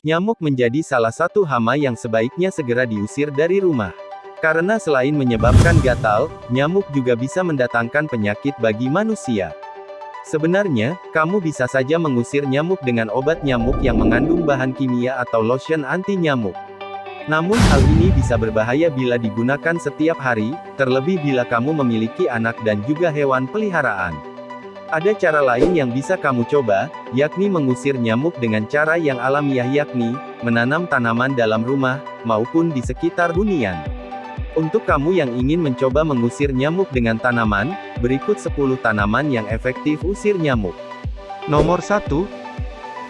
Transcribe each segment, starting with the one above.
Nyamuk menjadi salah satu hama yang sebaiknya segera diusir dari rumah. Karena selain menyebabkan gatal, nyamuk juga bisa mendatangkan penyakit bagi manusia. Sebenarnya, kamu bisa saja mengusir nyamuk dengan obat nyamuk yang mengandung bahan kimia atau lotion anti nyamuk. Namun hal ini bisa berbahaya bila digunakan setiap hari, terlebih bila kamu memiliki anak dan juga hewan peliharaan. Ada cara lain yang bisa kamu coba, yakni mengusir nyamuk dengan cara yang alamiah yakni, menanam tanaman dalam rumah, maupun di sekitar hunian. Untuk kamu yang ingin mencoba mengusir nyamuk dengan tanaman, berikut 10 tanaman yang efektif usir nyamuk. Nomor 1.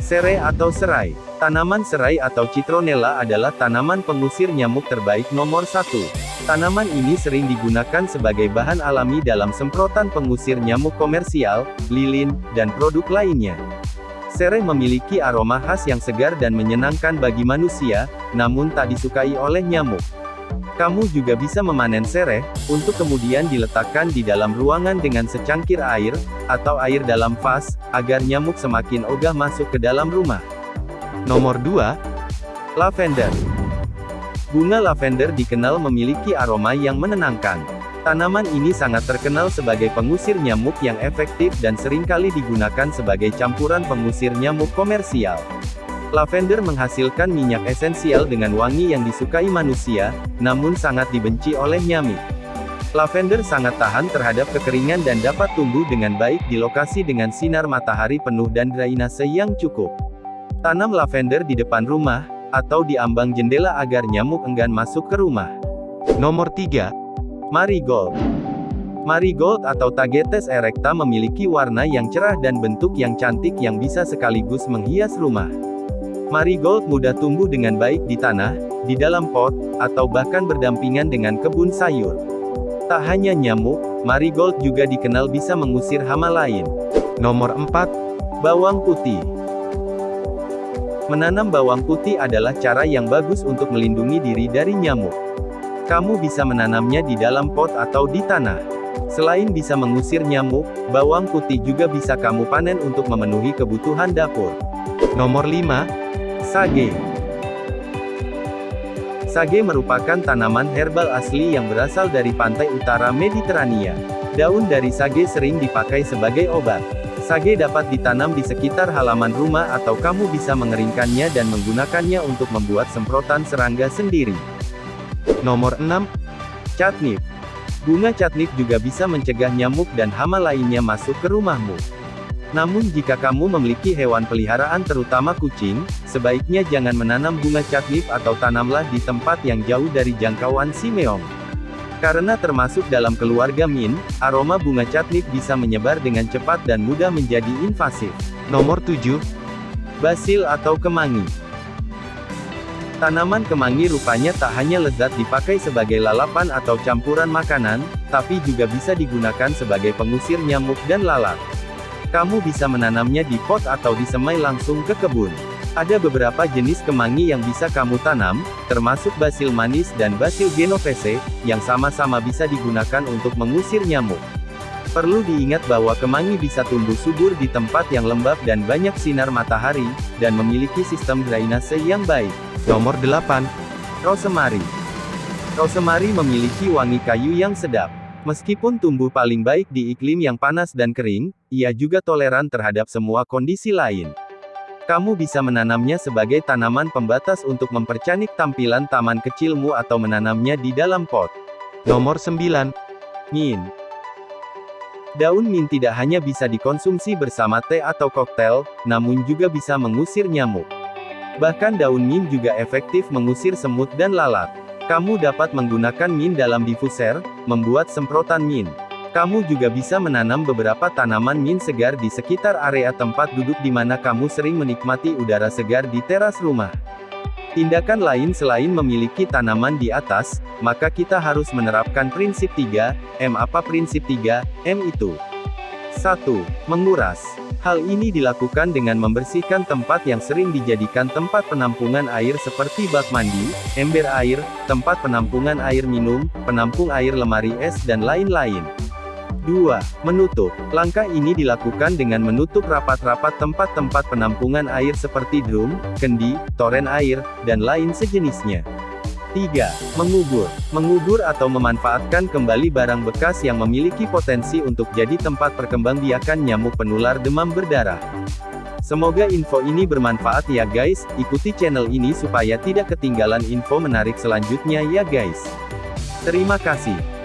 Serai atau serai. Tanaman serai atau citronella adalah tanaman pengusir nyamuk terbaik nomor 1. Tanaman ini sering digunakan sebagai bahan alami dalam semprotan pengusir nyamuk komersial, lilin, dan produk lainnya. Serai memiliki aroma khas yang segar dan menyenangkan bagi manusia, namun tak disukai oleh nyamuk. Kamu juga bisa memanen serai, untuk kemudian diletakkan di dalam ruangan dengan secangkir air, atau air dalam vas, agar nyamuk semakin ogah masuk ke dalam rumah. Nomor 2. Lavender. Bunga lavender dikenal memiliki aroma yang menenangkan. Tanaman ini sangat terkenal sebagai pengusir nyamuk yang efektif dan seringkali digunakan sebagai campuran pengusir nyamuk komersial. Lavender menghasilkan minyak esensial dengan wangi yang disukai manusia, namun sangat dibenci oleh nyamuk. Lavender sangat tahan terhadap kekeringan dan dapat tumbuh dengan baik di lokasi dengan sinar matahari penuh dan drainase yang cukup. Tanam lavender di depan rumah, atau di ambang jendela agar nyamuk enggan masuk ke rumah. Nomor 3. Marigold. Marigold atau Tagetes erecta memiliki warna yang cerah dan bentuk yang cantik yang bisa sekaligus menghias rumah. Marigold mudah tumbuh dengan baik di tanah, di dalam pot, atau bahkan berdampingan dengan kebun sayur. Tak hanya nyamuk, marigold juga dikenal bisa mengusir hama lain. Nomor 4. Bawang putih. Menanam bawang putih adalah cara yang bagus untuk melindungi diri dari nyamuk. Kamu bisa menanamnya di dalam pot atau di tanah. Selain bisa mengusir nyamuk, bawang putih juga bisa kamu panen untuk memenuhi kebutuhan dapur. Nomor 5. Sage. Sage merupakan tanaman herbal asli yang berasal dari pantai utara Mediterania. Daun dari sage sering dipakai sebagai obat. Sage dapat ditanam di sekitar halaman rumah atau kamu bisa mengeringkannya dan menggunakannya untuk membuat semprotan serangga sendiri. Nomor 6. Catnip. Bunga catnip juga bisa mencegah nyamuk dan hama lainnya masuk ke rumahmu. Namun jika kamu memiliki hewan peliharaan terutama kucing, sebaiknya jangan menanam bunga catnip atau tanamlah di tempat yang jauh dari jangkauan si meong. Karena termasuk dalam keluarga mint, aroma bunga catnip bisa menyebar dengan cepat dan mudah menjadi invasif. Nomor 7. Basil atau kemangi. Tanaman kemangi rupanya tak hanya lezat dipakai sebagai lalapan atau campuran makanan, tapi juga bisa digunakan sebagai pengusir nyamuk dan lalat. Kamu bisa menanamnya di pot atau disemai langsung ke kebun. Ada beberapa jenis kemangi yang bisa kamu tanam, termasuk basil manis dan basil genovese, yang sama-sama bisa digunakan untuk mengusir nyamuk. Perlu diingat bahwa kemangi bisa tumbuh subur di tempat yang lembab dan banyak sinar matahari, dan memiliki sistem drainase yang baik. Nomor 8. Rosemary. Rosemary memiliki wangi kayu yang sedap. Meskipun tumbuh paling baik di iklim yang panas dan kering, ia juga toleran terhadap semua kondisi lain. Kamu bisa menanamnya sebagai tanaman pembatas untuk mempercantik tampilan taman kecilmu atau menanamnya di dalam pot. Nomor 9. Mint. Daun mint tidak hanya bisa dikonsumsi bersama teh atau koktail, namun juga bisa mengusir nyamuk. Bahkan daun mint juga efektif mengusir semut dan lalat. Kamu dapat menggunakan mint dalam diffuser, membuat semprotan mint. Kamu juga bisa menanam beberapa tanaman mint segar di sekitar area tempat duduk di mana kamu sering menikmati udara segar di teras rumah. Tindakan lain selain memiliki tanaman di atas, maka kita harus menerapkan prinsip 3M. Apa prinsip 3M itu? 1. Menguras. Hal ini dilakukan dengan membersihkan tempat yang sering dijadikan tempat penampungan air seperti bak mandi, ember air, tempat penampungan air minum, penampung air lemari es dan lain-lain. 2. Menutup. Langkah ini dilakukan dengan menutup rapat-rapat tempat-tempat penampungan air seperti drum, kendi, toren air, dan lain sejenisnya. 3. Mengubur. Mengubur atau memanfaatkan kembali barang bekas yang memiliki potensi untuk jadi tempat perkembangbiakan nyamuk penular demam berdarah. Semoga info ini bermanfaat ya guys, ikuti channel ini supaya tidak ketinggalan info menarik selanjutnya ya guys. Terima kasih.